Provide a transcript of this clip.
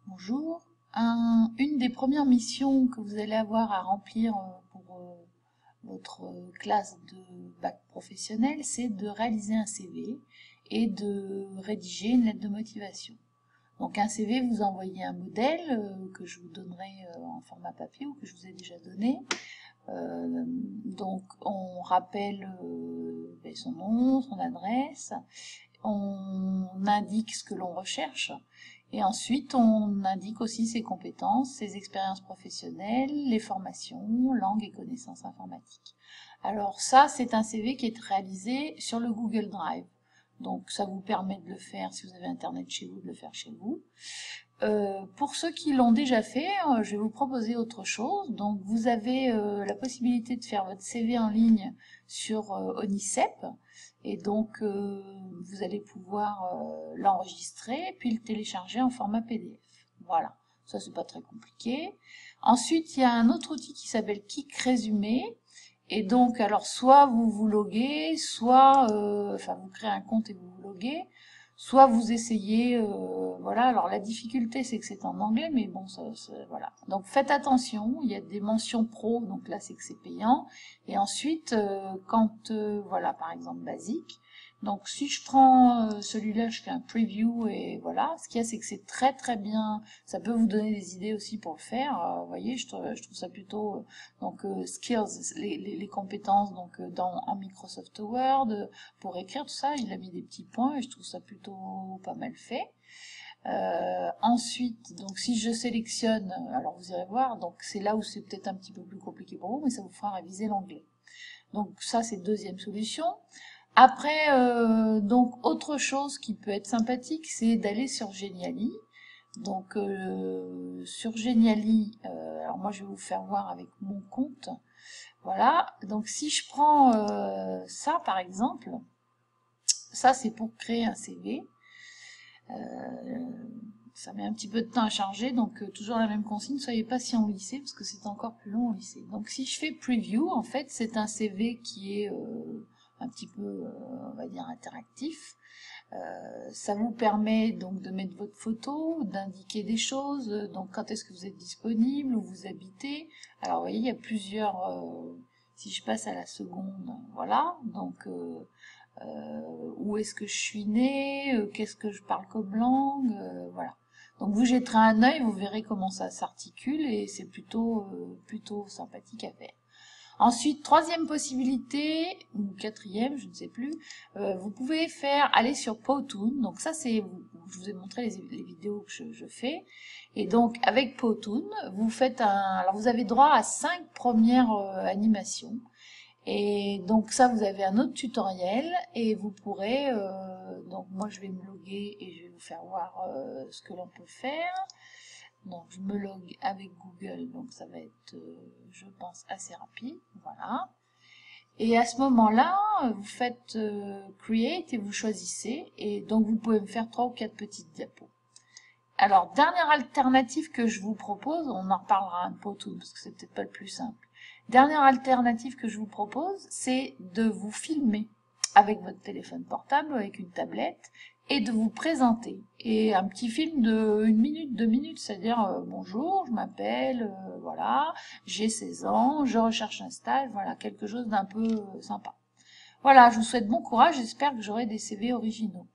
Bonjour. Une des premières missions que vous allez avoir à remplir pour votre classe de bac professionnel, c'est de réaliser un CV et de rédiger une lettre de motivation. Donc un CV, vous envoyez un modèle que je vous donnerai en format papier ou que je vous ai déjà donné. Donc on rappelle son nom, son adresse, on indique ce que l'on recherche et ensuite on indique aussi ses compétences, ses expériences professionnelles, les formations, langues et connaissances informatiques. Alors ça, c'est un CV qui est réalisé sur le Google Drive. Donc ça vous permet de le faire, si vous avez Internet chez vous, de le faire chez vous. Pour ceux qui l'ont déjà fait, je vais vous proposer autre chose. Donc vous avez la possibilité de faire votre CV en ligne sur Onicep. Et donc vous allez pouvoir l'enregistrer puis le télécharger en format PDF. Voilà, ça c'est pas très compliqué. Ensuite, il y a un autre outil qui s'appelle Kik Résumé. Et donc, alors, soit vous vous loguez, soit, vous créez un compte et vous vous loguez, soit vous essayez, voilà. Alors, la difficulté, c'est que c'est en anglais, mais bon, voilà. Donc, faites attention, il y a des mentions pro, donc là, c'est que c'est payant. Et ensuite, voilà, par exemple, basique. Donc, si je prends celui-là, je fais un preview et voilà. Ce qu'il y a, c'est que c'est très très bien. Ça peut vous donner des idées aussi pour le faire. Vous voyez, je trouve ça plutôt skills, les compétences donc en Microsoft Word pour écrire tout ça. Il a mis des petits points et je trouve ça plutôt pas mal fait. Ensuite, donc si je sélectionne, alors vous irez voir, donc c'est là où c'est peut-être un petit peu plus compliqué pour vous, mais ça vous fera réviser l'anglais. Donc ça, c'est deuxième solution. Après, donc autre chose qui peut être sympathique, c'est d'aller sur Geniali. Donc sur Geniali, alors moi je vais vous faire voir avec mon compte. Voilà, donc si je prends ça par exemple, ça c'est pour créer un CV. Ça met un petit peu de temps à charger, donc toujours la même consigne, soyez patient au lycée parce que c'est encore plus long au lycée. Donc si je fais preview, en fait c'est un CV qui est un petit peu, on va dire, interactif. Ça vous permet donc de mettre votre photo, d'indiquer des choses, donc quand est-ce que vous êtes disponible, où vous habitez. Alors vous voyez, il y a plusieurs, si je passe à la seconde, voilà, donc où est-ce que je suis née, qu'est-ce que je parle comme langue, voilà. Donc vous jetterez un œil, vous verrez comment ça s'articule et c'est plutôt sympathique à faire. Ensuite, troisième possibilité, ou quatrième, je ne sais plus, vous pouvez aller sur Powtoon. Donc ça, je vous ai montré les vidéos que je fais. Et donc, avec Powtoon, vous faites alors vous avez droit à 5 premières animations. Et donc ça, vous avez un autre tutoriel et vous pourrez, donc moi je vais me loguer et je vais vous faire voir ce que l'on peut faire. Donc je me log avec Google, donc ça va être, je pense, assez rapide. Voilà. Et à ce moment-là, vous faites Create et vous choisissez. Et donc vous pouvez me faire 3 ou 4 petites diapos. Alors, dernière alternative que je vous propose, on en reparlera un peu tout, parce que c'est peut-être pas le plus simple. Dernière alternative que je vous propose, c'est de vous filmer avec votre téléphone portable, avec une tablette, et de vous présenter. Et un petit film de 1 minute, 2 minutes, c'est-à-dire bonjour, je m'appelle, voilà, j'ai 16 ans, je recherche un stage, voilà, quelque chose d'un peu sympa. Voilà, je vous souhaite bon courage, j'espère que j'aurai des CV originaux.